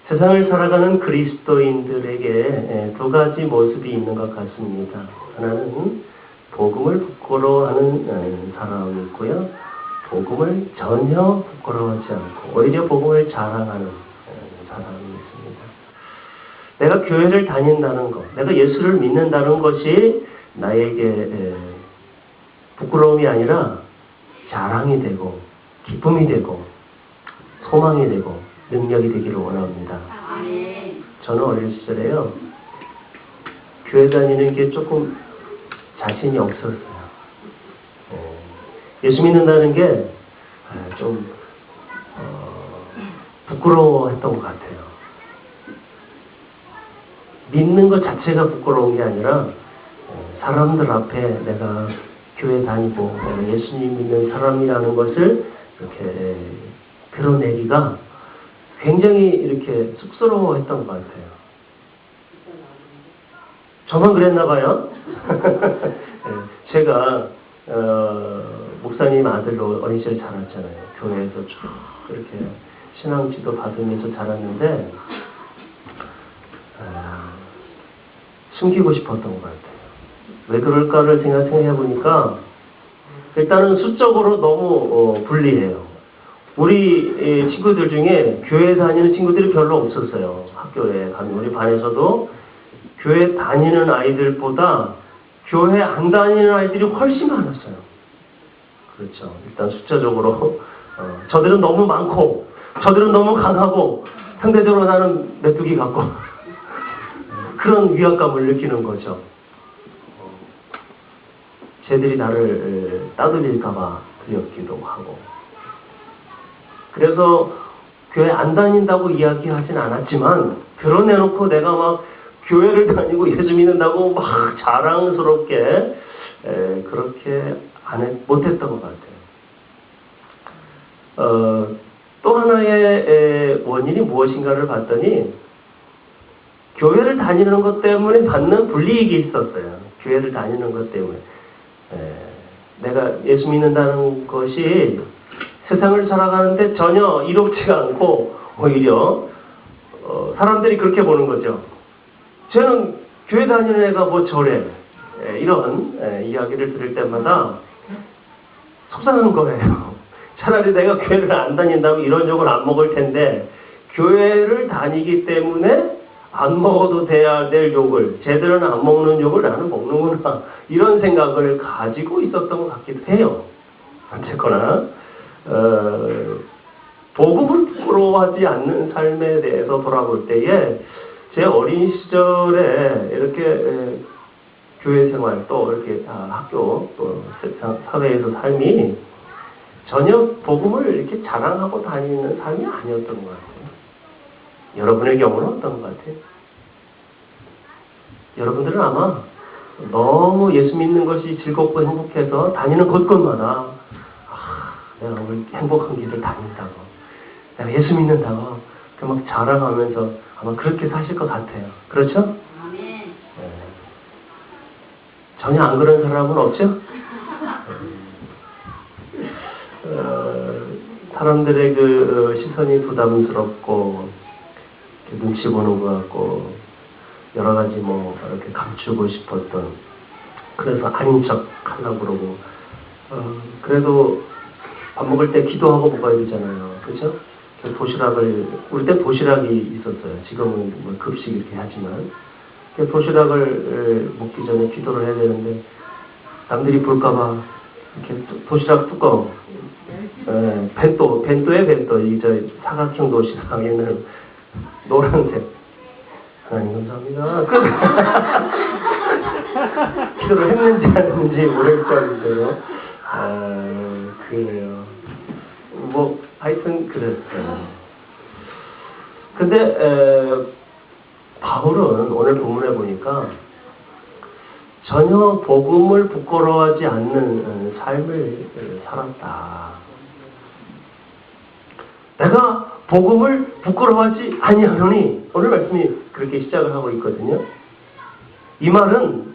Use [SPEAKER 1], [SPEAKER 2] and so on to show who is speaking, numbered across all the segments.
[SPEAKER 1] 세상을 살아가는 그리스도인들에게 두 가지 모습이 있는 것 같습니다. 하나는 복음을 부끄러워하는 사람이 있고요. 복음을 전혀 부끄러워하지 않고 오히려 복음을 자랑하는 사람이 있습니다. 내가 교회를 다닌다는 것, 내가 예수를 믿는다는 것이 나에게 부끄러움이 아니라 자랑이 되고 기쁨이 되고 소망이 되고 능력이 되기를 원합니다. 저는 어릴 시절에요, 교회 다니는 게 조금 자신이 없었어요. 예수 믿는다는 게 좀 부끄러워했던 것 같아요. 믿는 것 자체가 부끄러운 게 아니라 사람들 앞에 내가 교회 다니고 내가 예수님 믿는 사람이라는 것을 이렇게 드러내기가 굉장히 이렇게 쑥스러워했던 것 같아요. 저만 그랬나 봐요. 제가 목사님 아들로 어린 시절 자랐잖아요. 교회에서 쭉 이렇게 신앙지도 받으면서 자랐는데 숨기고 싶었던 것 같아요. 왜 그럴까를 생각해 보니까 일단은 수적으로 너무 불리해요. 우리 친구들 중에 교회 다니는 친구들이 별로 없었어요. 학교에 가면 우리 반에서도 교회 다니는 아이들보다 교회 안 다니는 아이들이 훨씬 많았어요. 그렇죠. 일단 숫자적으로 저들은 너무 많고 저들은 너무 강하고 상대적으로 나는 메뚜기 같고 그런 위압감을 느끼는 거죠. 쟤들이 나를 따돌릴까봐 두렵기도 하고. 그래서 교회 안 다닌다고 이야기하진 않았지만 드러내놓고 내가 막 교회를 다니고 예수 믿는다고 막 자랑스럽게 그렇게 못했던 것 같아요. 또 하나의 원인이 무엇인가를 봤더니 교회를 다니는 것 때문에 받는 불이익이 있었어요. 교회를 다니는 것 때문에. 내가 예수 믿는다는 것이 세상을 살아가는데 전혀 이롭지가 않고 오히려 사람들이 그렇게 보는 거죠. 쟤는 교회 다니는 애가 뭐 저래. 이런 이야기를 들을 때마다 속상한 거예요. 차라리 내가 교회를 안 다닌다고 이런 욕을 안 먹을 텐데 교회를 다니기 때문에 안 먹어도 돼야 될 욕을, 쟤들은 안 먹는 욕을 나는 먹는구나, 이런 생각을 가지고 있었던 것 같기도 해요. 어쨌거나 복음을 부끄러워하지 않는 삶에 대해서 돌아볼 때에 제 어린 시절에 이렇게 교회 생활 또 이렇게 학교 또 사회에서 삶이 전혀 복음을 이렇게 자랑하고 다니는 삶이 아니었던 것 같아요. 여러분의 경우는 어떤 것 같아요? 여러분들은 아마 너무 예수 믿는 것이 즐겁고 행복해서 다니는 곳곳마다 내가 오늘 행복한 길을 다닌다고, 내가 예수 믿는다고 막 자랑하면서 아마 그렇게 사실 것 같아요. 그렇죠? 네. 전혀 안 그런 사람은 없죠? 사람들의 그 시선이 부담스럽고 눈치 보는 것 같고 여러 가지 뭐 이렇게 감추고 싶었던, 그래서 아닌 척 하려고 그러고 그래도 밥 먹을 때 기도하고 먹어야 되잖아요. 그렇죠? 도시락을, 우리 때 도시락이 있었어요. 지금은 뭐 급식 이렇게 하지만 도시락을 먹기 전에 기도를 해야 되는데 남들이 볼까봐 이렇게 도시락 뚜껑, 벤또에 벤또, 이 사각형 도시락에는 노란색, 하나님 감사합니다. 기도를 했는지 안 했는지 모를 정도로 그래요. 뭐 하여튼 그랬어요. 근데 바울은 오늘 본문에 보니까 전혀 복음을 부끄러워하지 않는 삶을 살았다. 내가 복음을 부끄러워하지 아니하노니, 오늘 말씀이 그렇게 시작을 하고 있거든요. 이 말은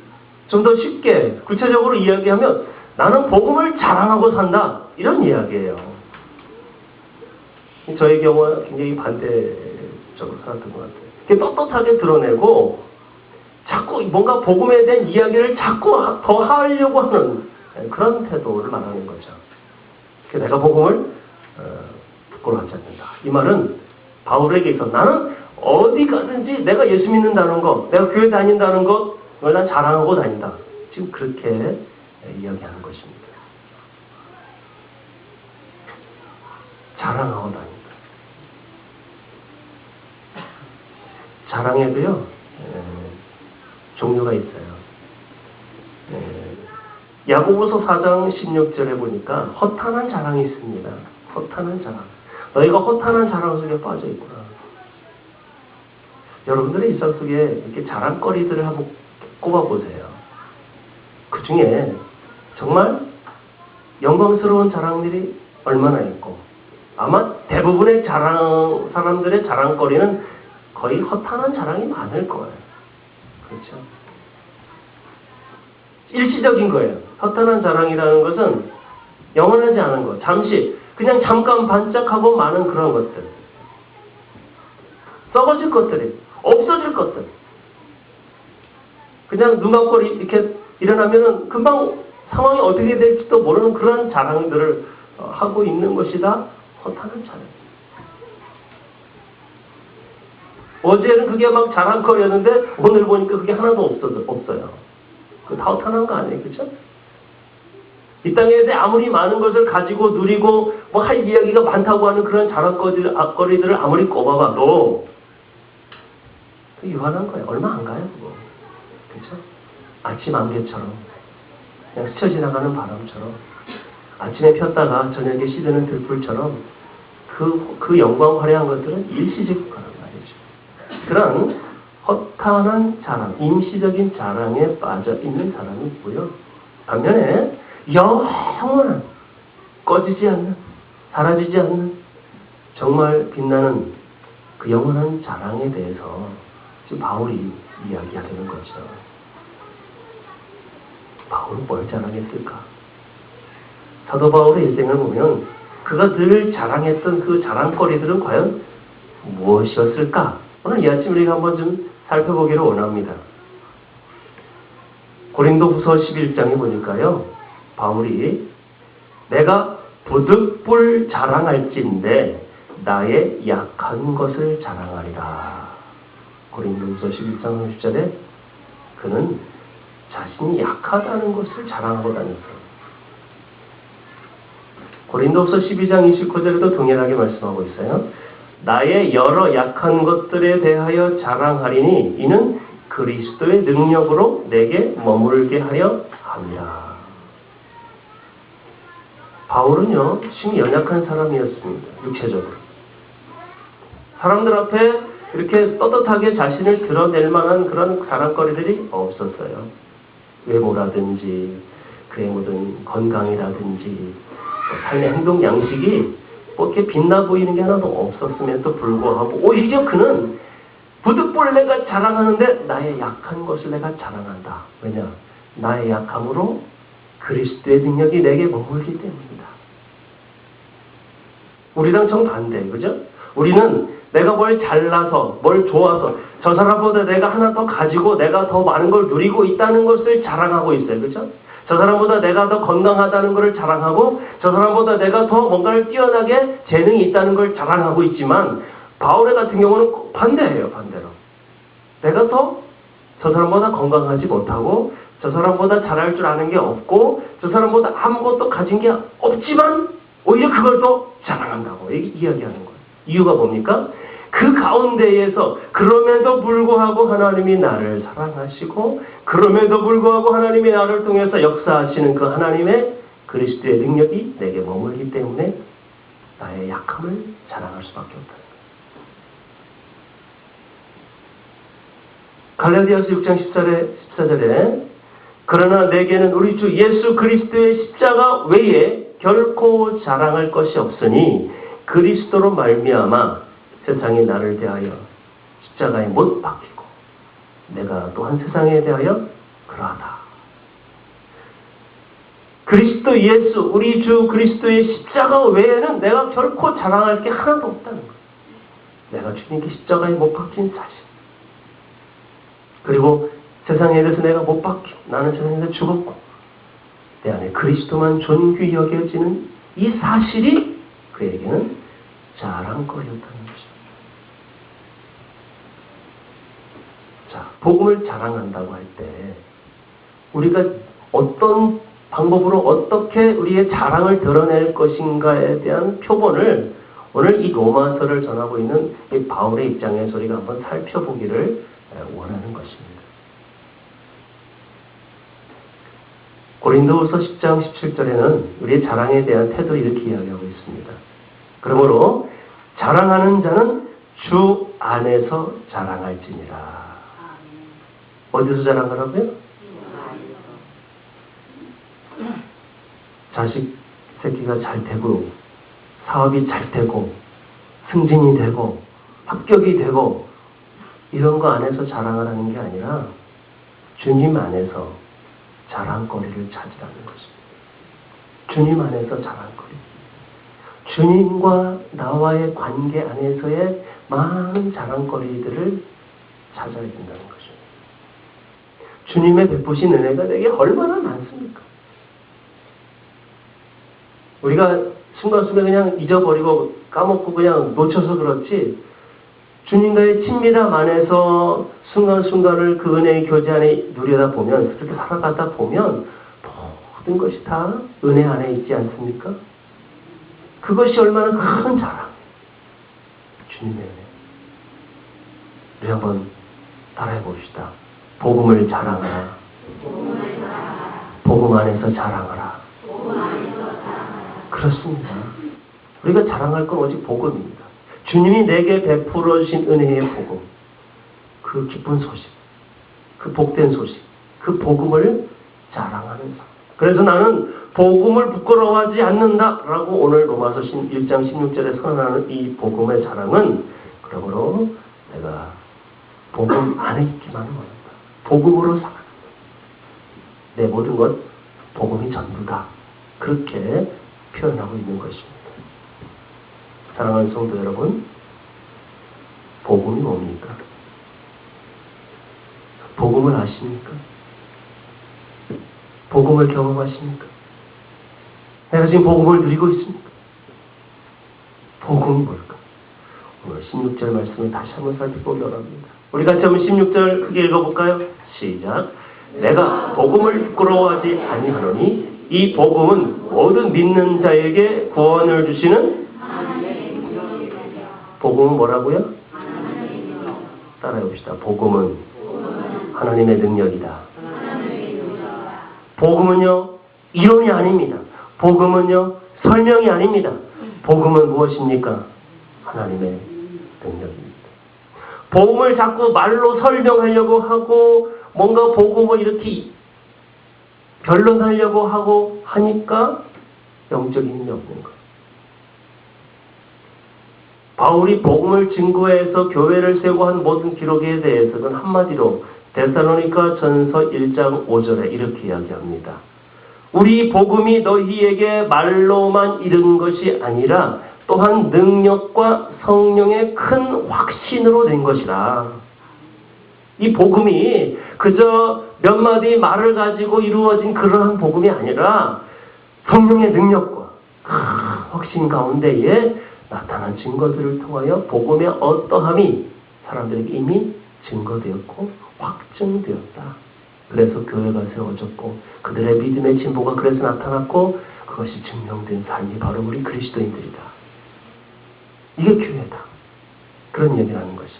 [SPEAKER 1] 좀 더 쉽게 구체적으로 이야기하면 나는 복음을 자랑하고 산다, 이런 이야기예요. 저의 경우는 굉장히 반대적으로 살았던 것 같아요. 이렇게 떳떳하게 드러내고 자꾸 뭔가 복음에 대한 이야기를 자꾸 더 하려고 하는 그런 태도를 말하는 거죠. 내가 복음을 부끄러워하지 않는다. 이 말은 바울에게 있어 나는 어디 가든지 내가 예수 믿는다는 것, 내가 교회 다닌다는 것, 그걸 난 자랑하고 다닌다. 지금 그렇게 이야기하는 것입니다. 자랑하고 다닌다. 자랑에도요, 종류가 있어요. 야고보서 4장 16절에 보니까 허탄한 자랑이 있습니다. 허탄한 자랑. 너희가 허탄한 자랑 속에 빠져 있구나. 여러분들의 일상 속에 이렇게 자랑거리들을 한번 꼽아보세요. 그 중에 정말 영광스러운 자랑들이 얼마나 있고, 아마 대부분의 사람들의 자랑거리는 거의 허탄한 자랑이 많을 거예요. 그렇죠? 일시적인 거예요. 허탄한 자랑이라는 것은 영원하지 않은 것. 그냥 잠깐 반짝하고 마는 그런 것들. 썩어질 것들이, 없어질 것들. 그냥 눈 감고 이렇게 일어나면은 금방 상황이 어떻게 될지도 모르는 그런 자랑들을 하고 있는 것이다. 허탄한 자랑. 어제는 그게 막 자랑거리였는데 오늘 보니까 그게 하나도 없어요. 그 다 허탄한 거 아니에요, 그렇죠? 이 땅에 대해 아무리 많은 것을 가지고 누리고 뭐 할 이야기가 많다고 하는 그런 자랑거리들을 아무리 꼽아봐도 그 유한한 거예요. 얼마 안 가요, 그거. 그렇죠? 아침 안개처럼 그냥 스쳐 지나가는 바람처럼 아침에 폈다가 저녁에 시드는 들불처럼 그 영광 화려한 것들은 일시적인 거란 말이죠. 그런 허탄한 자랑, 임시적인 자랑에 빠져 있는 사람이 있고요. 반면에 영원한, 꺼지지 않는, 사라지지 않는, 정말 빛나는 그 영원한 자랑에 대해서 지금 바울이 이야기하려는 거죠. 바울은 뭘 자랑했을까? 사도 바울의 일생을 보면 그가 늘 자랑했던 그 자랑거리들은 과연 무엇이었을까? 오늘 이 아침 우리가 한번 좀 살펴보기를 원합니다. 고린도후서 11장에 보니까요. 바울이 내가 부득불 자랑할진대 나의 약한 것을 자랑하리라. 고린도후서 11장 30절에 그는 자신이 약하다는 것을 자랑하고 다녔어요. 고린도후서 12장 29절에도 동일하게 말씀하고 있어요. 나의 여러 약한 것들에 대하여 자랑하리니 이는 그리스도의 능력으로 내게 머물게 하려 함이라. 바울은요, 심히 연약한 사람이었습니다. 육체적으로. 사람들 앞에 이렇게 떳떳하게 자신을 드러낼 만한 그런 자랑거리들이 없었어요. 외모라든지 그의 모든 건강이라든지 삶의 행동 양식이 뭐 이렇게 빛나 보이는 게 하나도 없었음에도 불구하고 오히려 그는 부득불 내가 자랑하는데 나의 약한 것을 내가 자랑한다. 왜냐? 나의 약함으로 그리스도의 능력이 내게 머물기 때문이다. 우리랑 정반대, 그죠? 우리는 내가 뭘 잘나서, 뭘 좋아서 저 사람보다 내가 하나 더 가지고 내가 더 많은 걸 누리고 있다는 것을 자랑하고 있어요. 그죠? 저 사람보다 내가 더 건강하다는 것을 자랑하고 저 사람보다 내가 더 뭔가를 뛰어나게 재능이 있다는 걸 자랑하고 있지만 바울의 같은 경우는 반대예요. 반대로. 내가 더 저 사람보다 건강하지 못하고 저 사람보다 잘할 줄 아는 게 없고 저 사람보다 아무것도 가진 게 없지만 오히려 그걸 더 자랑한다고 이야기하는 거예요. 이유가 뭡니까? 그 가운데에서 그럼에도 불구하고 하나님이 나를 사랑하시고 그럼에도 불구하고 하나님이 나를 통해서 역사하시는 그 하나님의 그리스도의 능력이 내게 머물기 때문에 나의 약함을 자랑할 수밖에 없다. 갈라디아서 6장 14절에 그러나 내게는 우리 주 예수 그리스도의 십자가 외에 결코 자랑할 것이 없으니 그리스도로 말미암아 세상이 나를 대하여 십자가에 못 박히고 내가 또한 세상에 대하여 그러하다. 그리스도 예수, 우리 주 그리스도의 십자가 외에는 내가 결코 자랑할 게 하나도 없다는 거예요. 내가 주님께 십자가에 못 박힌 사실. 그리고 세상에 대해서 내가 못 박혀. 나는 세상에서 죽었고 내 안에 그리스도만 존귀 여겨지는 이 사실이 그에게는 자랑거리였다는 거죠. 자, 복음을 자랑한다고 할 때 우리가 어떤 방법으로 어떻게 우리의 자랑을 드러낼 것인가에 대한 표본을 오늘 이 로마서를 전하고 있는 이 바울의 입장에서 우리가 한번 살펴보기를 원하는 것입니다. 고린도후서 10장 17절에는 우리의 자랑에 대한 태도 이렇게 이야기하고 있습니다. 그러므로 자랑하는 자는 주 안에서 자랑할지니라. 어디서 자랑하라고요? 자식 새끼가 잘 되고 사업이 잘 되고 승진이 되고 합격이 되고 이런 거 안에서 자랑을 하는 게 아니라 주님 안에서 자랑거리를 찾으라는 것입니다. 주님 안에서 자랑거리. 주님과 나와의 관계 안에서의 많은 자랑거리들을 찾아야 된다는 것입니다. 주님의 베푸신 은혜가 내게 얼마나 많습니까? 우리가 순간순간 그냥 잊어버리고 까먹고 그냥 놓쳐서 그렇지 주님과의 친밀함 안에서 순간순간을 그 은혜의 교제 안에 누리다 보면 그렇게 살아가다 보면 모든 것이 다 은혜 안에 있지 않습니까? 그것이 얼마나 큰 자랑. 주님의 은혜. 우리 한번 따라해 봅시다. 복음을 자랑하라. 복음 안에서 자랑하라. 그렇습니다. 우리가 자랑할 건 오직 복음입니다. 주님이 내게 베풀어 주신 은혜의 복음, 그 기쁜 소식, 그 복된 소식, 그 복음을 자랑하는 삶. 그래서 나는 복음을 부끄러워하지 않는다라고 오늘 로마서 1장 16절에 선언하는 이 복음의 자랑은 그러므로 내가 복음 안에 있기만 원한다. 복음으로 살아간다. 내 모든 것 복음이 전부다. 그렇게 표현하고 있는 것입니다. 사랑하는 성도 여러분, 복음이 뭡니까? 복음을 아십니까? 복음을 경험하십니까? 내가 지금 복음을 누리고 있습니까? 복음이 뭘까? 오늘 16절 말씀을 다시 한번 살펴보기 원합니다. 우리 같이 한번 16절 크게 읽어볼까요? 시작. 내가 복음을 부끄러워하지 아니하노니 이 복음은 모든 믿는 자에게 구원을 주시는 복음은 뭐라고요? 따라해봅시다. 복음은 하나님의 능력이다. 복음은요, 이론이 아닙니다. 복음은요, 설명이 아닙니다. 복음은 무엇입니까? 하나님의 능력입니다. 복음을 자꾸 말로 설명하려고 하고 뭔가 복음을 이렇게 변론하려고 하고 하니까 영적인 힘이 없는 거예요. 바울이 복음을 증거해서 교회를 세우고 한 모든 기록에 대해서는 한마디로 데살로니가 전서 1장 5절에 이렇게 이야기합니다. 우리 복음이 너희에게 말로만 이른 것이 아니라 또한 능력과 성령의 큰 확신으로 된 것이라. 이 복음이 그저 몇 마디 말을 가지고 이루어진 그러한 복음이 아니라 성령의 능력과 확신 가운데에 나타난 증거들을 통하여 복음의 어떠함이 사람들에게 이미 증거되었고 확증되었다. 그래서 교회가 세워졌고 그들의 믿음의 진보가 그래서 나타났고 그것이 증명된 삶이 바로 우리 그리스도인들이다. 이게 교회다. 그런 얘기를 하는 것이죠.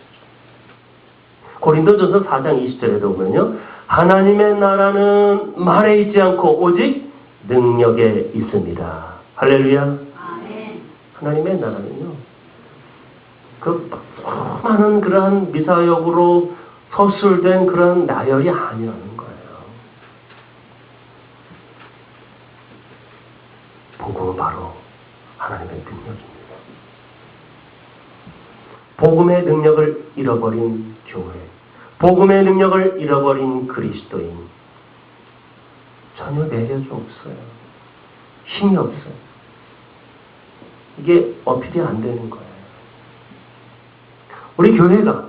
[SPEAKER 1] 고린도전서 4장 20절에도 보면요. 하나님의 나라는 말에 있지 않고 오직 능력에 있습니다. 할렐루야. 아멘. 하나님의 나라는요. 그 많은 그러한 미사역으로 서술된 그런 나열이 아니라는 거예요. 복음은 바로 하나님의 능력입니다. 복음의 능력을 잃어버린 교회, 복음의 능력을 잃어버린 그리스도인 전혀 매력이 없어요. 힘이 없어요. 이게 어필이 안 되는 거예요. 우리 교회가,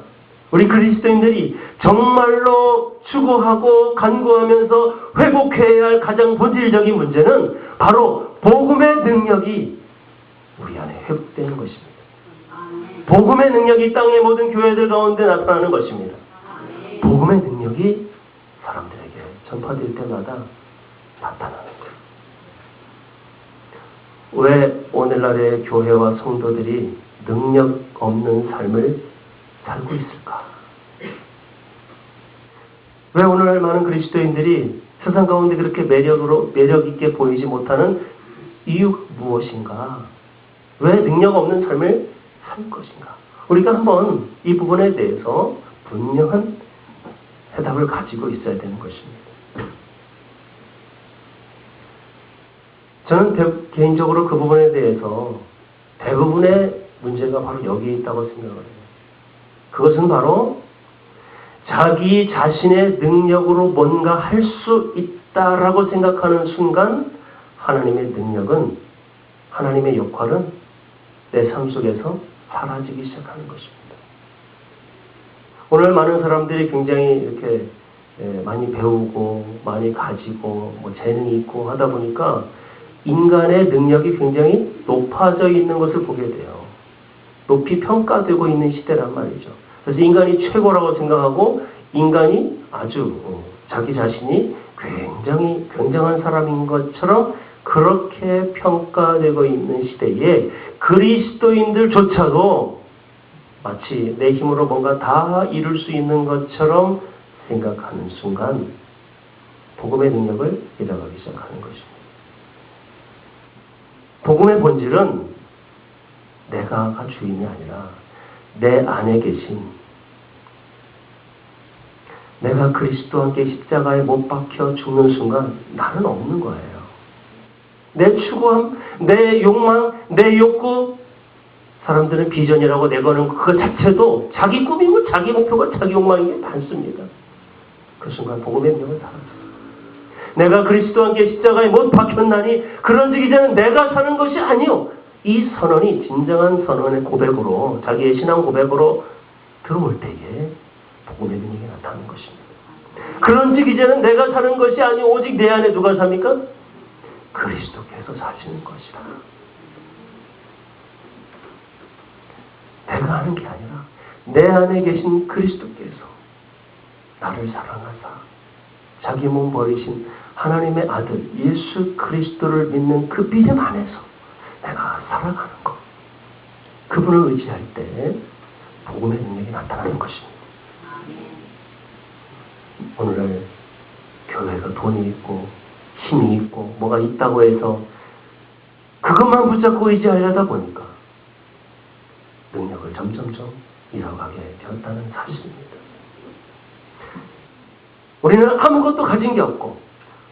[SPEAKER 1] 우리 그리스도인들이 정말로 추구하고 간구하면서 회복해야 할 가장 본질적인 문제는 바로 복음의 능력이 우리 안에 회복되는 것입니다. 복음의 능력이 땅의 모든 교회들 가운데 나타나는 것입니다. 복음의 능력이 사람들에게 전파될 때마다 나타나는 거예요. 왜 오늘날의 교회와 성도들이 능력 없는 삶을 살고 있을까? 왜 오늘날 많은 그리스도인들이 세상 가운데 그렇게 매력 있게 보이지 못하는 이유 무엇인가? 왜 능력 없는 삶을 살 것인가? 우리가 한번 이 부분에 대해서 분명한 해답을 가지고 있어야 되는 것입니다. 저는 개인적으로 그 부분에 대해서 대부분의 문제가 바로 여기에 있다고 생각을 해요. 그것은 바로 자기 자신의 능력으로 뭔가 할 수 있다라고 생각하는 순간 하나님의 능력은, 하나님의 역할은 내 삶 속에서 사라지기 시작하는 것입니다. 오늘 많은 사람들이 굉장히 이렇게 많이 배우고 많이 가지고 뭐 재능이 있고 하다 보니까 인간의 능력이 굉장히 높아져 있는 것을 보게 돼요. 높이 평가되고 있는 시대란 말이죠. 그래서 인간이 최고라고 생각하고 인간이 아주 자기 자신이 굉장히 굉장한 사람인 것처럼 그렇게 평가되고 있는 시대에 그리스도인들조차도 마치 내 힘으로 뭔가 다 이룰 수 있는 것처럼 생각하는 순간 복음의 능력을 잃어가기 시작하는 것입니다. 복음의 본질은 내가가 주인이 아니라 내 안에 계신, 내가 그리스도와 함께 십자가에 못 박혀 죽는 순간 나는 없는 거예요. 내 추구함, 내 욕망, 내 욕구, 사람들은 비전이라고 내거는 그것 자체도 자기 꿈이고 자기 목표가 자기 욕망인 게 많습니다. 그 순간 복음의 능력을 사라져요. 내가 그리스도와 함께 십자가에 못 박혔나니 그런즉 이제는 내가 사는 것이 아니요, 이 선언이 진정한 선언의 고백으로, 자기의 신앙 고백으로 들어올 때에 복음의 능력이 나타나는 것입니다. 그런즉 이제는 내가 사는 것이 아니요 오직 내 안에 누가 삽니까? 그리스도께서 사시는 것이다. 내가 하는 게 아니라 내 안에 계신 그리스도께서 나를 사랑하사 자기 몸 버리신 하나님의 아들 예수 그리스도를 믿는 그 믿음 안에서 내가 살아가는 것, 그분을 의지할 때 복음의 능력이 나타나는 것입니다. 오늘날 교회가 돈이 있고 힘이 있고 뭐가 있다고 해서 그것만 붙잡고 의지하려다 보니까 능력을 점점점 잃어가게 되었다는 사실입니다. 우리는 아무것도 가진 게 없고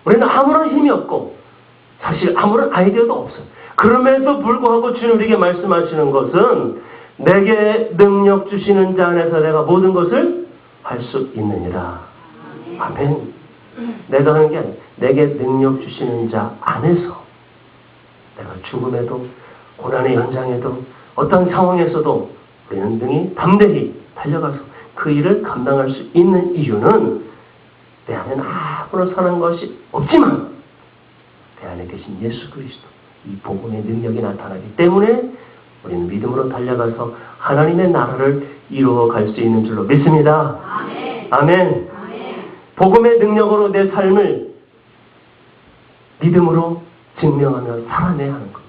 [SPEAKER 1] 우리는 아무런 힘이 없고 사실 아무런 아이디어도 없어요. 그럼에도 불구하고 주님 우리에게 말씀하시는 것은 내게 능력 주시는 자 안에서 내가 모든 것을 할 수 있느니라. 아멘. 내가 하는 게 아니라 내게 능력 주시는 자 안에서 내가 죽음에도 고난의 현장에도 어떤 상황에서도 우리는 능히 담대히 달려가서 그 일을 감당할 수 있는 이유는 내 안에는 아무런 선한 것이 없지만 내 안에 계신 예수 그리스도, 이 복음의 능력이 나타나기 때문에 우리는 믿음으로 달려가서 하나님의 나라를 이루어갈 수 있는 줄로 믿습니다. 아멘. 아멘. 복음의 능력으로 내 삶을 믿음으로 증명하며 살아내야 하는 것.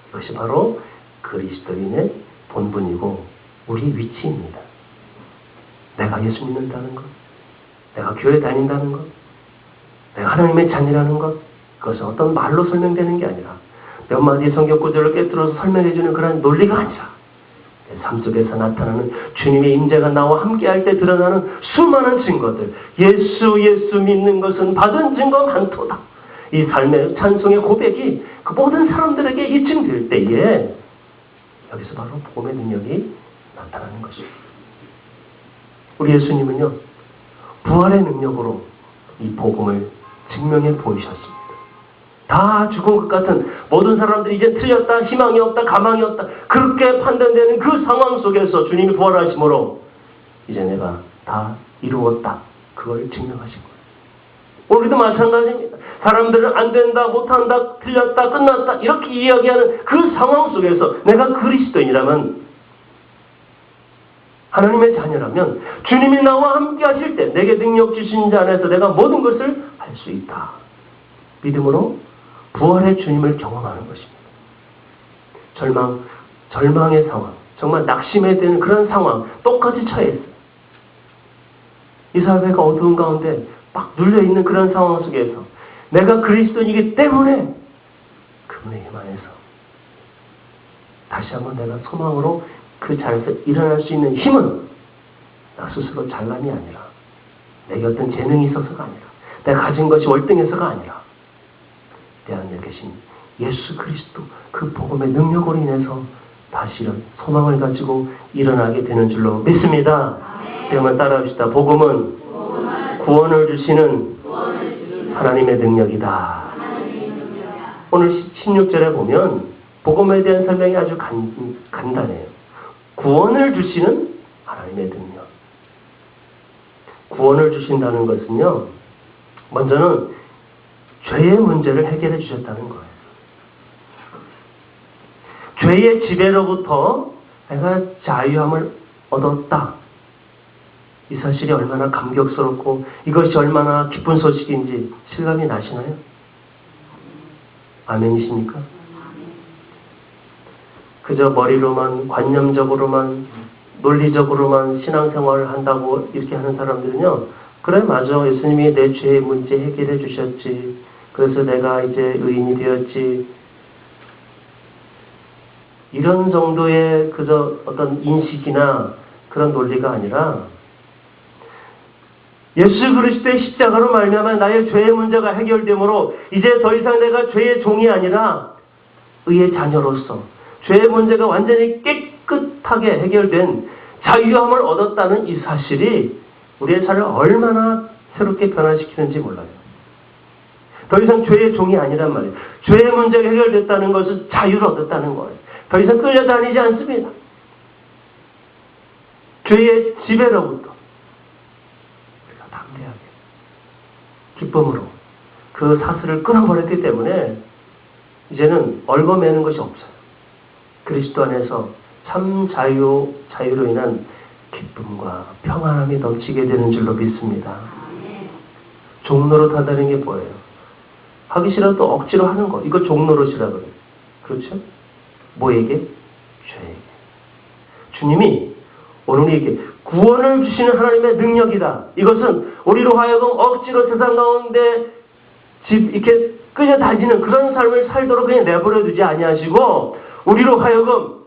[SPEAKER 1] 이것이 바로 그리스도인의 본분이고 우리 위치입니다. 내가 예수 믿는다는 것, 내가 교회 다닌다는 것, 내가 하나님의 자녀라는 것, 그것은 어떤 말로 설명되는 게 아니라 몇 마디 성경 구절을 깨뜨려서 설명해주는 그런 논리가 아니라 내 삶 속에서 나타나는 주님의 임재가 나와 함께할 때 드러나는 수많은 증거들, 예수 믿는 것은 받은 증거 많도다. 이 삶의 찬송의 고백이 그 모든 사람들에게 입증될 때에 여기서 바로 복음의 능력이 나타나는 것입니다. 우리 예수님은요, 부활의 능력으로 이 복음을 증명해 보이셨습니다. 다 죽은 것 같은 모든 사람들이 이제 틀렸다, 희망이 없다, 가망이 없다 그렇게 판단되는 그 상황 속에서 주님이 부활하심으로 이제 내가 다 이루었다. 그걸 증명하신 거예요. 우리도 마찬가지입니다. 사람들은 안 된다, 못한다, 틀렸다, 끝났다 이렇게 이야기하는 그 상황 속에서 내가 그리스도인이라면, 하나님의 자녀라면 주님이 나와 함께 하실 때 내게 능력 주신 자 안에서 내가 모든 것을 할 수 있다. 믿음으로 부활의 주님을 경험하는 것입니다. 절망의 상황, 정말 낙심해야 되는 그런 상황 똑같이 처해 있어요. 이 사회가 어두운 가운데 막 눌려있는 그런 상황 속에서 내가 그리스도인이기 때문에 그분의 힘 안에서 다시 한번 내가 소망으로 그 자리에서 일어날 수 있는 힘은 나 스스로 잘남이 아니라 내게 어떤 재능이 있어서가 아니라 내가 가진 것이 월등해서가 아니라 내 안에 계신 예수 그리스도 그 복음의 능력으로 인해서 다시 이런 소망을 가지고 일어나게 되는 줄로 믿습니다. 그러면 따라합시다. 복음은 구원을 주시는 하나님의 능력이다. 오늘 16절에 보면 복음에 대한 설명이 아주 간단해요. 구원을 주시는 하나님의 능력. 구원을 주신다는 것은요, 먼저는 죄의 문제를 해결해 주셨다는 거예요. 죄의 지배로부터 내가 자유함을 얻었다. 이 사실이 얼마나 감격스럽고 이것이 얼마나 기쁜 소식인지 실감이 나시나요? 아멘이십니까? 그저 머리로만, 관념적으로만, 논리적으로만 신앙생활을 한다고 이렇게 하는 사람들은요, 그래 맞아, 예수님이 내 죄의 문제 해결해 주셨지, 그래서 내가 이제 의인이 되었지, 이런 정도의 그저 어떤 인식이나 그런 논리가 아니라 예수 그리스도의 십자가로 말미암아 나의 죄의 문제가 해결되므로 이제 더 이상 내가 죄의 종이 아니라 의의 자녀로서 죄의 문제가 완전히 깨끗하게 해결된 자유함을 얻었다는 이 사실이 우리의 삶을 얼마나 새롭게 변화시키는지 몰라요. 더 이상 죄의 종이 아니란 말이에요. 죄의 문제가 해결됐다는 것은 자유를 얻었다는 거예요. 더 이상 끌려다니지 않습니다. 죄의 지배로부터 우리가 담대하게 기쁨으로 그 사슬을 끊어버렸기 때문에 이제는 얽어매는 것이 없어요. 그리스도 안에서 참 자유로 인한 기쁨과 평안함이 넘치게 되는 줄로 믿습니다. 종노릇하다는 게 뭐예요? 하기 싫어도 억지로 하는 거. 이거 종노릇이라 그래요. 그렇죠? 뭐에게? 죄에게. 주님이 오늘 우리에게 구원을 주시는 하나님의 능력이다. 이것은 우리로 하여금 억지로 세상 가운데 이렇게 끌려다니는 그런 삶을 살도록 그냥 내버려 두지 아니하시고 우리로 하여금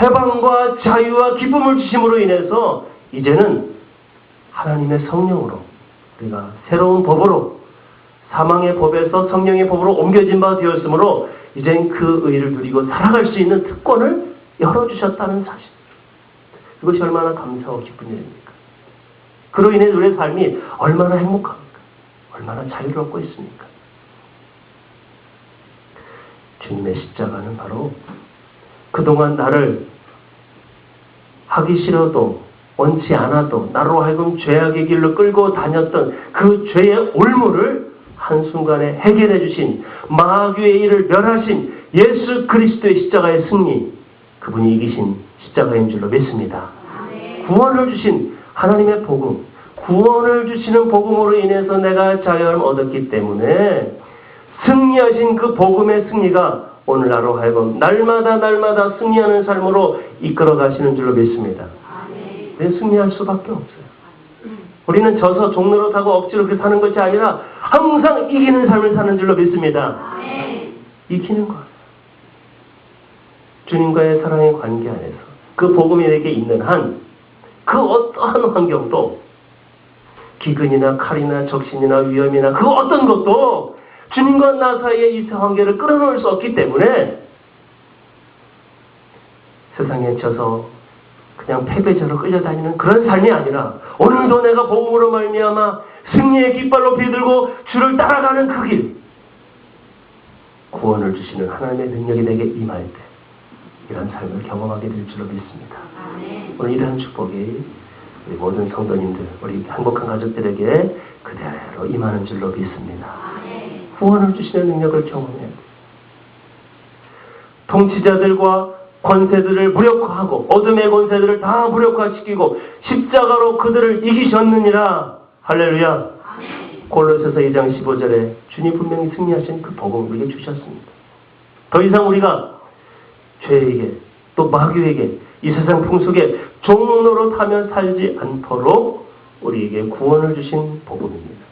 [SPEAKER 1] 해방과 자유와 기쁨을 주심으로 인해서 이제는 하나님의 성령으로 우리가 새로운 법으로 사망의 법에서 성령의 법으로 옮겨진 바 되었으므로 이젠 그 의를 누리고 살아갈 수 있는 특권을 열어주셨다는 사실. 이것이 얼마나 감사하고 기쁜 일입니까? 그로 인해 우리의 삶이 얼마나 행복합니까? 얼마나 자유롭고 있습니까? 주님의 십자가는 바로 그동안 나를 하기 싫어도 원치 않아도 나로 하여금 죄악의 길로 끌고 다녔던 그 죄의 올무를 한순간에 해결해 주신 마귀의 일을 멸하신 예수 그리스도의 십자가의 승리, 그분이 이기신 십자가인 줄로 믿습니다. 구원을 주신 하나님의 복음, 구원을 주시는 복음으로 인해서 내가 자유함을 얻었기 때문에 승리하신 그 복음의 승리가 오늘 나로 하여금 날마다 승리하는 삶으로 이끌어 가시는 줄로 믿습니다. 왜 승리할 수밖에 없어요. 우리는 져서 종노릇하고 억지로 그렇게 사는 것이 아니라 항상 이기는 삶을 사는 줄로 믿습니다. 이기는 거예요. 주님과의 사랑의 관계 안에서 그 복음이 내게 있는 한 그 어떠한 환경도 기근이나 칼이나 적신이나 위험이나 그 어떤 것도 주님과 나 사이의 이 관계를 끌어놓을 수 없기 때문에 세상에 져서 그냥 패배자로 끌려다니는 그런 삶이 아니라 오늘도 내가 복음으로 말미암아 승리의 깃발로 비들고 주를 따라가는 그 길, 구원을 주시는 하나님의 능력이 내게 임할 때 이런 삶을 경험하게 될 줄로 믿습니다. 오늘 이러한 축복이 우리 모든 성도님들, 우리 행복한 가족들에게 그대로 임하는 줄로 믿습니다. 구원을 주시는 능력을 경험해야 돼요. 통치자들과 권세들을 무력화하고 어둠의 권세들을 다 무력화시키고 십자가로 그들을 이기셨느니라. 할렐루야. 골로새서 2장 15절에 주님 분명히 승리하신 그 복음을 우리에게 주셨습니다. 더 이상 우리가 죄에게 또 마귀에게 이 세상 풍속에 종로로 타며 살지 않도록 우리에게 구원을 주신 복음입니다.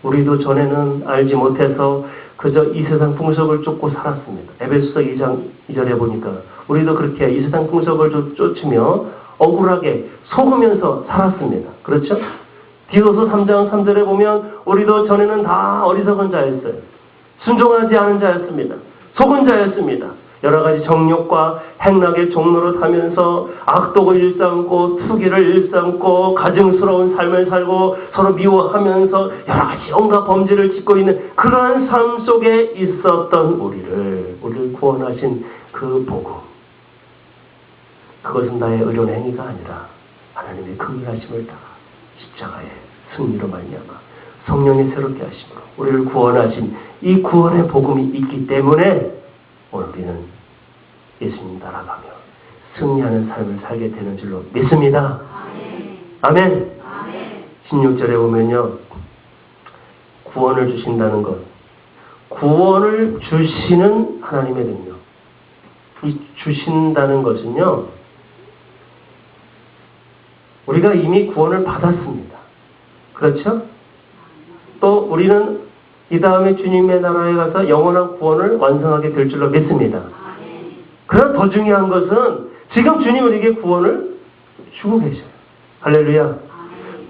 [SPEAKER 1] 우리도 전에는 알지 못해서 그저 이 세상 풍속을 쫓고 살았습니다. 에베소서 2장 2절에 보니까 우리도 그렇게 이 세상 풍속을 쫓으며 억울하게 속으면서 살았습니다. 그렇죠? 디도서 3장 3절에 보면 우리도 전에는 다 어리석은 자였어요. 순종하지 않은 자였습니다. 속은 자였습니다. 여러 가지 정욕과 행락의 종로로 타면서 악독을 일삼고 투기를 일삼고 가증스러운 삶을 살고 서로 미워하면서 여러 가지 온갖 범죄를 짓고 있는 그러한 삶 속에 있었던 우리를 구원하신 그 복음, 그것은 나의 의로운 행위가 아니라 하나님의 긍휼하심을 따라 십자가의 승리로 말미암아 성령의 새롭게 하심으로 우리를 구원하신 이 구원의 복음이 있기 때문에 오늘 우리는 예수님 따라가며 승리하는 삶을 살게 되는 줄로 믿습니다. 아멘. 16절에 보면요, 구원을 주신다는 것, 구원을 주시는 하나님의 능력. 이 주신다는 것은요, 우리가 이미 구원을 받았습니다. 그렇죠? 또 우리는 이 다음에 주님의 나라에 가서 영원한 구원을 완성하게 될 줄로 믿습니다. 그러나 더 중요한 것은 지금 주님 우리에게 구원을 주고 계셔요. 할렐루야.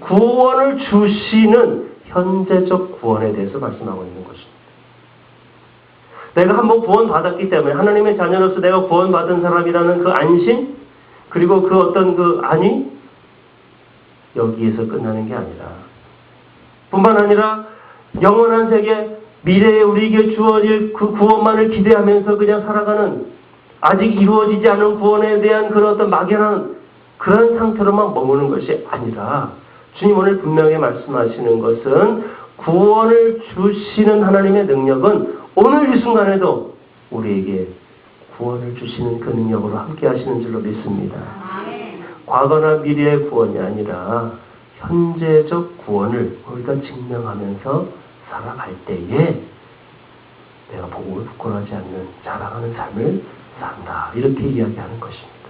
[SPEAKER 1] 구원을 주시는 현재적 구원에 대해서 말씀하고 있는 것입니다. 내가 한번 구원받았기 때문에 하나님의 자녀로서 내가 구원받은 사람이라는 그 안심, 그리고 그 어떤 그 안위, 여기에서 끝나는 게 아니라 뿐만 아니라 영원한 세계, 미래에 우리에게 주어질 그 구원만을 기대하면서 그냥 살아가는 아직 이루어지지 않은 구원에 대한 그런 어떤 막연한 그런 상태로만 머무는 것이 아니라 주님 오늘 분명히 말씀하시는 것은 구원을 주시는 하나님의 능력은 오늘 이 순간에도 우리에게 구원을 주시는 그 능력으로 함께 하시는 줄로 믿습니다. 과거나 미래의 구원이 아니라 현재적 구원을 우리가 증명하면서 살아갈 때에 내가 복음을 부끄러워하지 않는 자랑하는 삶을 산다. 이렇게 이야기하는 것입니다.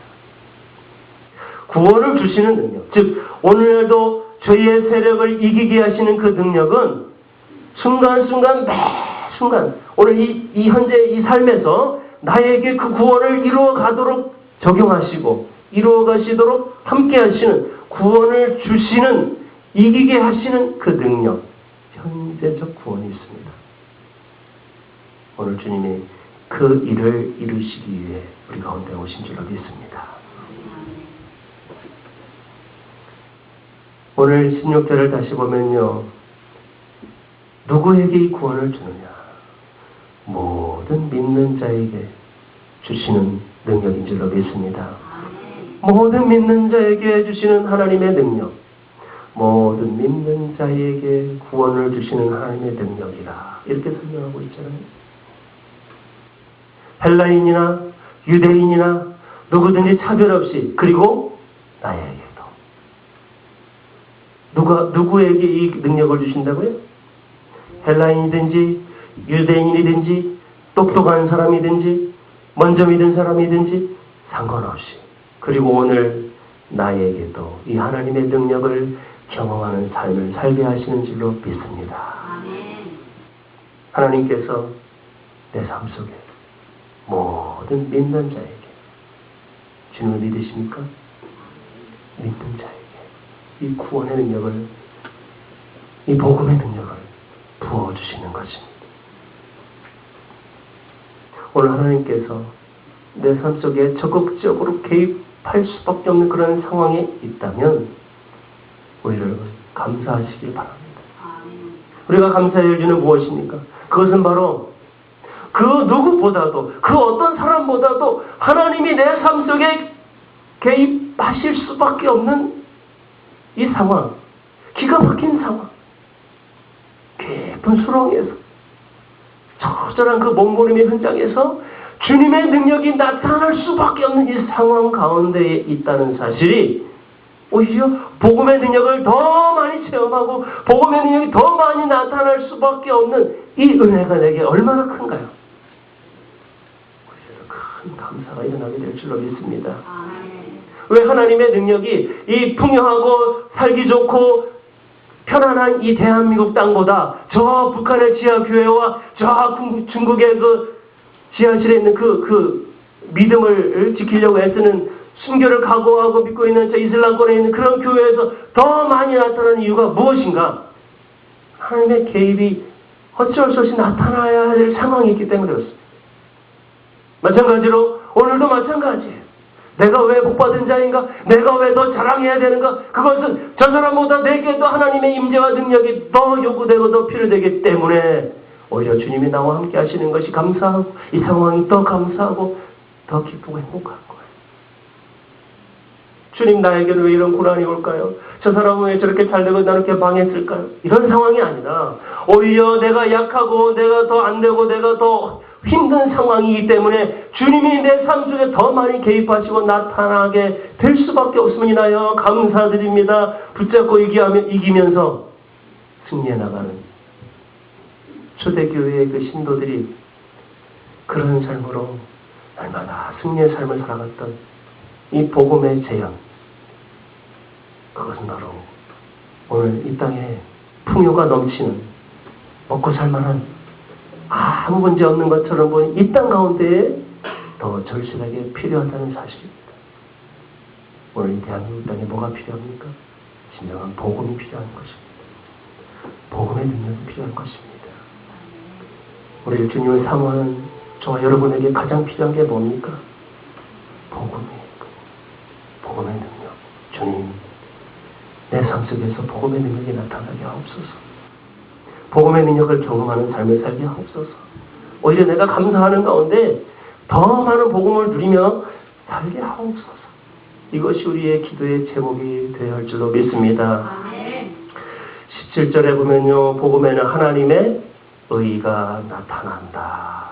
[SPEAKER 1] 구원을 주시는 능력, 즉 오늘도 죄의 세력을 이기게 하시는 그 능력은 순간순간 매 순간 오늘 이 현재 이 삶에서 나에게 그 구원을 이루어 가도록 적용하시고 이루어 가시도록 함께 하시는 구원을 주시는 이기게 하시는 그 능력, 현재적 구원이 있습니다. 오늘 주님이 그 일을 이루시기 위해 우리 가운데 오신 줄로 믿습니다. 오늘 16절을 다시 보면요, 누구에게 이 구원을 주느냐? 모든 믿는 자에게 주시는 능력인 줄로 믿습니다. 모든 믿는 자에게 주시는 하나님의 능력, 모든 믿는 자에게 구원을 주시는 하나님의 능력이라 이렇게 설명하고 있잖아요. 헬라인이나 유대인이나 누구든지 차별 없이, 그리고 나에게도. 누구에게 이 능력을 주신다고요? 헬라인이든지 유대인이든지 똑똑한 사람이든지 먼저 믿은 사람이든지 상관없이, 그리고 오늘 나에게도 이 하나님의 능력을 경험하는 삶을 살게 하시는 줄로 믿습니다. 하나님께서 내 삶 속에 모든 믿는 자에게, 주님을 믿으십니까? 믿는 자에게 이 구원의 능력을, 이 복음의 능력을 부어주시는 것입니다. 오늘 하나님께서 내 삶 속에 적극적으로 개입할 수밖에 없는 그런 상황에 있다면 우리를 감사하시길 바랍니다. 우리가 감사해야 할 일은 무엇입니까? 그것은 바로 그 누구보다도 그 어떤 사람보다도 하나님이 내 삶 속에 개입하실 수밖에 없는 이 상황, 기가 막힌 상황, 깊은 수렁에서 처절한 그 몸부림의 현장에서 주님의 능력이 나타날 수밖에 없는 이 상황 가운데에 있다는 사실이 오히려 복음의 능력을 더 많이 체험하고 복음의 능력이 더 많이 나타날 수밖에 없는 이 은혜가 내게 얼마나 큰가요? 그래서 큰 감사가 일어나게 될 줄로 믿습니다. 왜 하나님의 능력이 이 풍요하고 살기 좋고 편안한 이 대한민국 땅보다 저 북한의 지하교회와 저 중국의 그 지하실에 있는 그 믿음을 지키려고 애쓰는 순교를 각오하고 믿고 있는 저 이슬람권에 있는 그런 교회에서 더 많이 나타나는 이유가 무엇인가? 하나님의 개입이 어쩔 수 없이 나타나야 할 상황이 있기 때문에 그렇습니다. 마찬가지로 오늘도 마찬가지예요. 내가 왜 복받은 자인가? 내가 왜 더 자랑해야 되는가? 그것은 저 사람보다 내게 더 하나님의 임재와 능력이 더 요구되고 더 필요되기 때문에 오히려 주님이 나와 함께 하시는 것이 감사하고 이 상황이 더 감사하고 더 기쁘고 행복한 거예요. 주님, 나에게는 왜 이런 고난이 올까요? 저 사람은 왜 저렇게 잘되고 나는 이렇게 망했을까요? 이런 상황이 아니라 오히려 내가 약하고 내가 더 안 되고 내가 더 힘든 상황이기 때문에 주님이 내 삶 속에 더 많이 개입하시고 나타나게 될 수밖에 없음을 인하여 감사드립니다. 붙잡고 이기면서 승리해 나가는 초대교회의 그 신도들이 그런 삶으로 날마다 승리의 삶을 살아갔던 이 복음의 재현, 그것은 바로 오늘 이 땅에 풍요가 넘치는 먹고 살만한 아무 문제 없는 것처럼 보이는 이 땅 가운데에 더 절실하게 필요하다는 사실입니다. 오늘 이 대한민국 땅에 뭐가 필요합니까? 진정한 복음이 필요한 것입니다. 복음의 능력이 필요한 것입니다. 우리 주님을 사모하는 저와 여러분에게 가장 필요한 게 뭡니까? 복음이에요. 복음의 능력. 주님, 내 삶 속에서 복음의 능력이 나타나게 하옵소서. 복음의 능력을 경험하는 삶을 살게 하옵소서. 오히려 내가 감사하는 가운데 더 많은 복음을 누리며 살게 하옵소서. 이것이 우리의 기도의 제목이 되어야 할 줄로 믿습니다. 17절에 보면요, 복음에는 하나님의 의가 나타난다.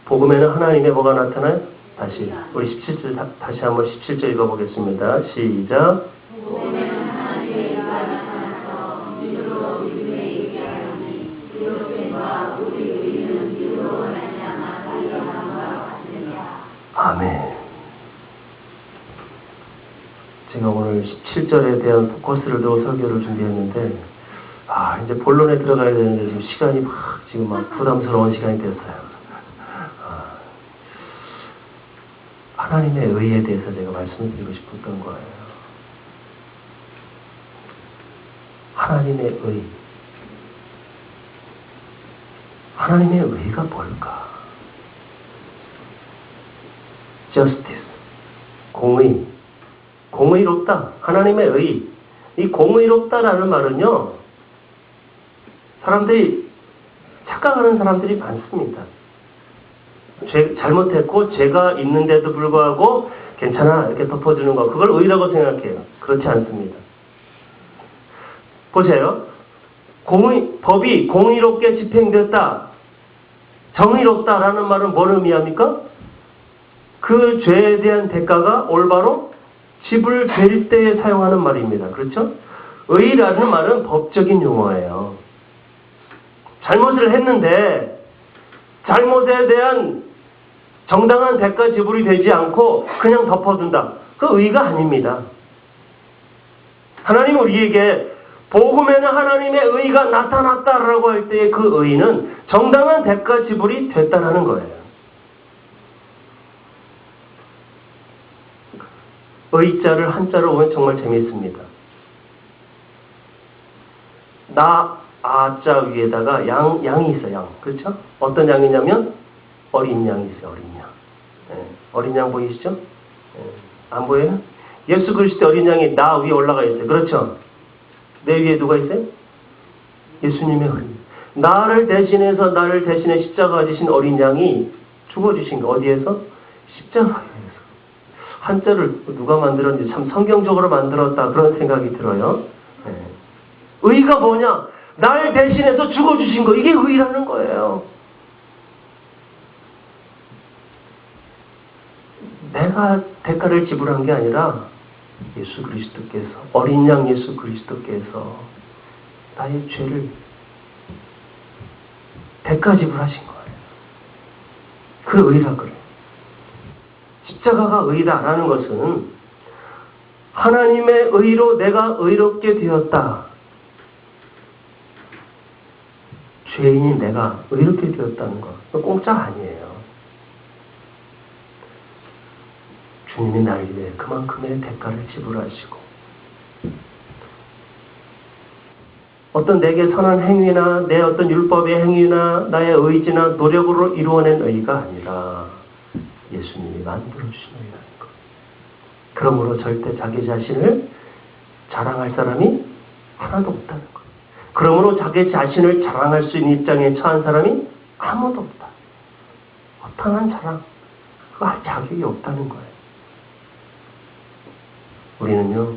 [SPEAKER 1] 복음에는 하나님의 뭐가 나타나요? 다시 우리 17절 다시 한번 17절 읽어보겠습니다. 시작. 복음에는 하나님의 의가 나타나서 믿음으로 믿음에 이르게 하노니 이렇게와 우리 의는 믿음으로 말미암아 살려나가 같으니라. 아멘. 제가 오늘 17절에 대한 포커스를 두고 설교를 준비했는데 이제 본론에 들어가야 되는데 지금 시간이 지금 부담스러운 시간이 됐어요. 하나님의 의에 대해서 제가 말씀을 드리고 싶었던 거예요. 하나님의 의. 하나님의 의가 뭘까? justice. 공의. 공의롭다. 하나님의 의. 이 공의롭다라는 말은요, 사람들이 착각하는 사람들이 많습니다. 잘못했고 죄가 있는데도 불구하고 괜찮아 이렇게 덮어주는 거, 그걸 의라고 생각해요. 그렇지 않습니다. 보세요. 법이 공의롭게 집행됐다, 정의롭다라는 말은 뭘 의미합니까? 그 죄에 대한 대가가 올바로 집을 될 때에 사용하는 말입니다. 그렇죠? 의라는 말은 법적인 용어예요. 잘못을 했는데 잘못에 대한 정당한 대가 지불이 되지 않고 그냥 덮어둔다. 그 의가 아닙니다. 하나님은 우리에게 복음에는 하나님의 의가 나타났다라고 할 때의 그 의는 정당한 대가 지불이 됐다라는 거예요. 의자를 한자로 보면 정말 재미있습니다. 아자 위에다가 양이 있어요. 양. 그렇죠? 어떤 양이냐면 어린 양이 있어요. 어린 양. 네. 어린 양 보이시죠? 네. 안 보여요? 예수 그리스도 어린 양이 나 위에 올라가 있어요. 그렇죠? 내 위에 누가 있어요? 예수님의 어린 양. 나를 대신해서 나를 대신해 십자가 지신 어린 양이 죽어주신 거 어디에서? 십자가에서. 한자를 누가 만들었는지 참 성경적으로 만들었다 그런 생각이 들어요. 네. 의가 뭐냐? 날 대신해서 죽어주신 거. 이게 의라는 거예요. 내가 대가를 지불한 게 아니라 예수 그리스도께서, 어린 양 예수 그리스도께서 나의 죄를 대가 지불하신 거예요. 그 의라 그래요. 십자가가 의다라는 것은 하나님의 의로 내가 의롭게 되었다. 죄인인 내가 의롭게 되었다는 것. 공짜 아니에요. 주님이 나를 위해 그만큼의 대가를 지불하시고 어떤 내게 선한 행위나 내 어떤 율법의 행위나 나의 의지나 노력으로 이루어낸 의가 아니라 예수님이 만들어주신 의라는 것. 그러므로 절대 자기 자신을 자랑할 사람이 하나도 없다는 것. 그러므로 자기 자신을 자랑할 수 있는 입장에 처한 사람이 아무도 없다. 어떠한 자랑, 그거 할 자격이 없다는 거예요. 우리는요,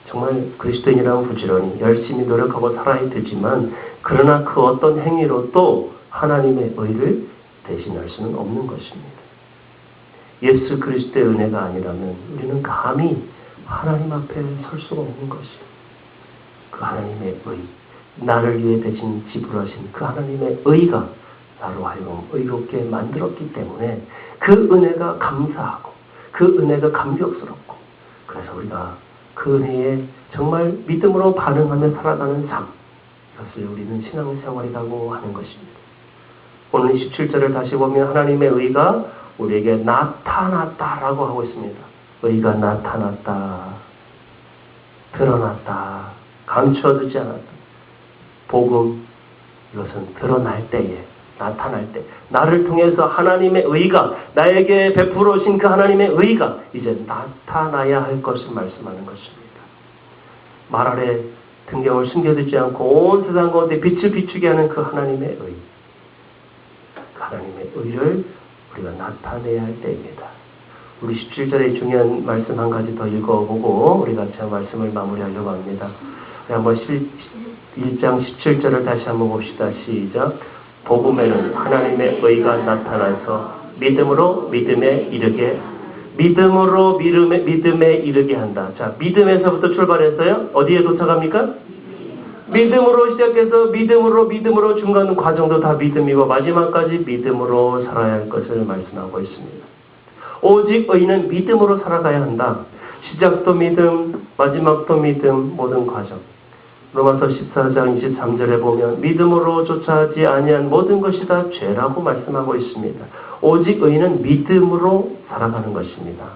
[SPEAKER 1] 정말 그리스도인이라면 부지런히 열심히 노력하고 살아야 되지만 그러나 그 어떤 행위로 또 하나님의 의를 대신할 수는 없는 것입니다. 예수 그리스도의 은혜가 아니라면 우리는 감히 하나님 앞에 설 수가 없는 것이에요. 그 하나님의 의, 나를 위해 대신 지불하신 그 하나님의 의가 나로 하여금 의롭게 만들었기 때문에 그 은혜가 감사하고 그 은혜가 감격스럽고 그래서 우리가 그 은혜에 정말 믿음으로 반응하며 살아가는 삶, 이것을 우리는 신앙생활이라고 하는 것입니다. 오늘 17절을 다시 보면 하나님의 의가 우리에게 나타났다라고 하고 있습니다. 의가 나타났다, 드러났다, 감춰두지 않았다. 복음, 이것은 드러날 때에, 나타날 때, 나를 통해서 하나님의 의가, 나에게 베풀어 오신 그 하나님의 의가 이제 나타나야 할 것을 말씀하는 것입니다. 말 아래 등경을 숨겨두지 않고 온 세상 가운데 빛을 비추게 하는 그 하나님의 의, 그 하나님의 의를 우리가 나타내야 할 때입니다. 우리 17절의 중요한 말씀 한 가지 더 읽어보고 우리가 제 말씀을 마무리하려고 합니다. 우리 한번 1장 17절을 다시 한번 봅시다. 시작. 복음에는 하나님의 의가 나타나서 믿음으로 믿음에 이르게, 믿음으로 믿음에 이르게 한다. 자, 믿음에서부터 출발했어요. 어디에 도착합니까? 믿음으로 시작해서 믿음으로 중간 과정도 다 믿음이고 마지막까지 믿음으로 살아야 할 것을 말씀하고 있습니다. 오직 의인은 믿음으로 살아가야 한다. 시작도 믿음, 마지막도 믿음, 모든 과정. 로마서 14장 23절에 보면 믿음으로 쫓아하지 아니한 모든 것이 다 죄라고 말씀하고 있습니다. 오직 의인은 믿음으로 살아가는 것입니다.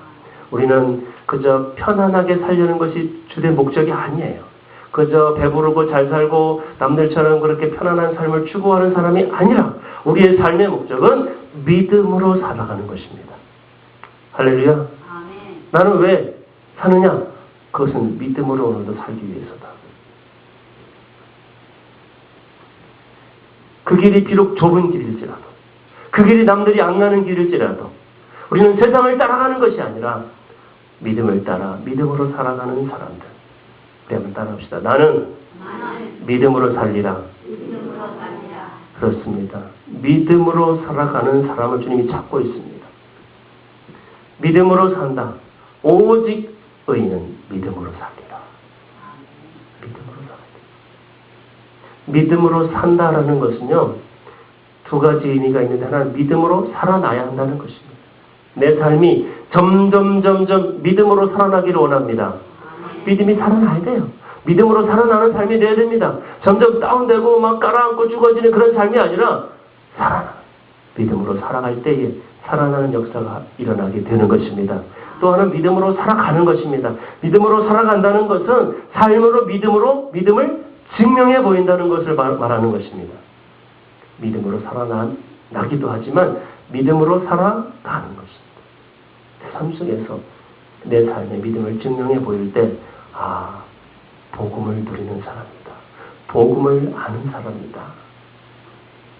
[SPEAKER 1] 우리는 그저 편안하게 살려는 것이 주된 목적이 아니에요. 그저 배부르고 잘 살고 남들처럼 그렇게 편안한 삶을 추구하는 사람이 아니라 우리의 삶의 목적은 믿음으로 살아가는 것입니다. 할렐루야. 아멘. 나는 왜 사느냐? 그것은 믿음으로 오늘도 살기 위해서다. 그 길이 비록 좁은 길일지라도, 그 길이 남들이 안 가는 길일지라도 우리는 세상을 따라가는 것이 아니라 믿음을 따라 믿음으로 살아가는 사람들. 우리 한번 따라합시다. 나는 믿음으로 살리라. 그렇습니다. 믿음으로 살아가는 사람을 주님이 찾고 있습니다. 믿음으로 산다. 오직 의인은 믿음으로 살리라. 믿음으로 산다라는 것은요, 두 가지 의미가 있는데 하나는 믿음으로 살아나야 한다는 것입니다. 내 삶이 점점 믿음으로 살아나기를 원합니다. 믿음이 살아나야 돼요. 믿음으로 살아나는 삶이 되어야 됩니다. 점점 다운되고 막 깔아앉고 죽어지는 그런 삶이 아니라 살아나. 믿음으로 살아갈 때에 살아나는 역사가 일어나게 되는 것입니다. 또 하나는 믿음으로 살아가는 것입니다. 믿음으로 살아간다는 것은 삶으로 믿음을 증명해 보인다는 것을 말하는 것입니다. 믿음으로 살아나기도 하지만 믿음으로 살아가는 것입니다. 내 삶 속에서 내 삶의 믿음을 증명해 보일 때 복음을 누리는 사람이다. 복음을 아는 사람이다.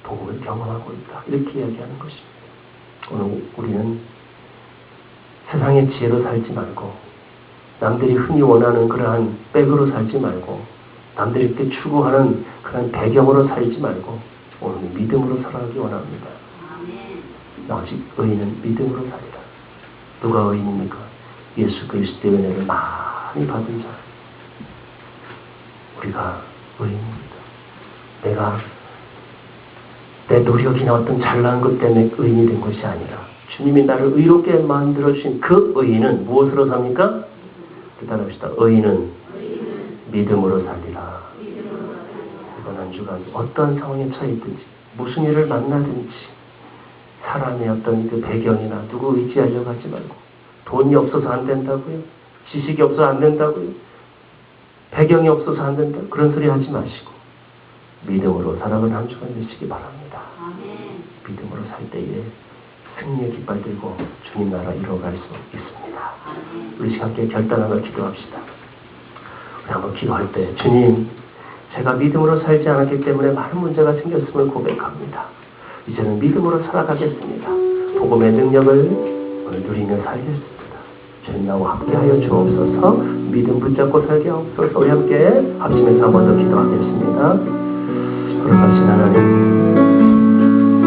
[SPEAKER 1] 복음을 경험하고 있다. 이렇게 이야기하는 것입니다. 오늘 우리는 세상의 지혜로 살지 말고 남들이 흔히 원하는 그러한 백으로 살지 말고 남들이 이렇게 추구하는 그런 배경으로 살지 말고 오늘 믿음으로 살아가기 원합니다. 오직 의인은 믿음으로 살리라. 누가 의인입니까? 예수 그리스도의 은혜를 많이 받은 자. 우리가 의인입니다. 내가 내 노력이나 어떤 잘난 것 때문에 의인이 된 것이 아니라 주님이 나를 의롭게 만들어주신 그 의인은 무엇으로 삽니까? 기다립시다. 의인은 믿음으로 살리라. 이번 한 주간 어떠한 상황에 처해 있든지 무슨 일을 만나든지 사람의 어떤 그 배경이나 누구 의지하려고 하지 말고 돈이 없어서 안 된다고요? 지식이 없어서 안 된다고요? 배경이 없어서 안 된다. 그런 소리 하지 마시고 믿음으로 살아가는 한 주간 되시기 바랍니다. 믿음으로 살 때에 승리의 깃발 들고 주님 나라 이루어갈 수 있습니다. 우리 시간 함께 결단하며 기도합시다. 우리 한번 기도할 때 주님 제가 믿음으로 살지 않았기 때문에 많은 문제가 생겼음을 고백합니다. 이제는 믿음으로 살아가겠습니다. 복음의 능력을 오늘 누리며 살겠습니다. 주님 나와 함께하여 주옵소서. 믿음 붙잡고 살게 하옵소서. 우리 함께 합심해서 한 번 더 기도하겠습니다. 거룩하신 하나님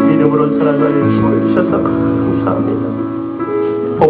[SPEAKER 1] 믿음으로 살아갈 힘을 주셔서 감사합니다.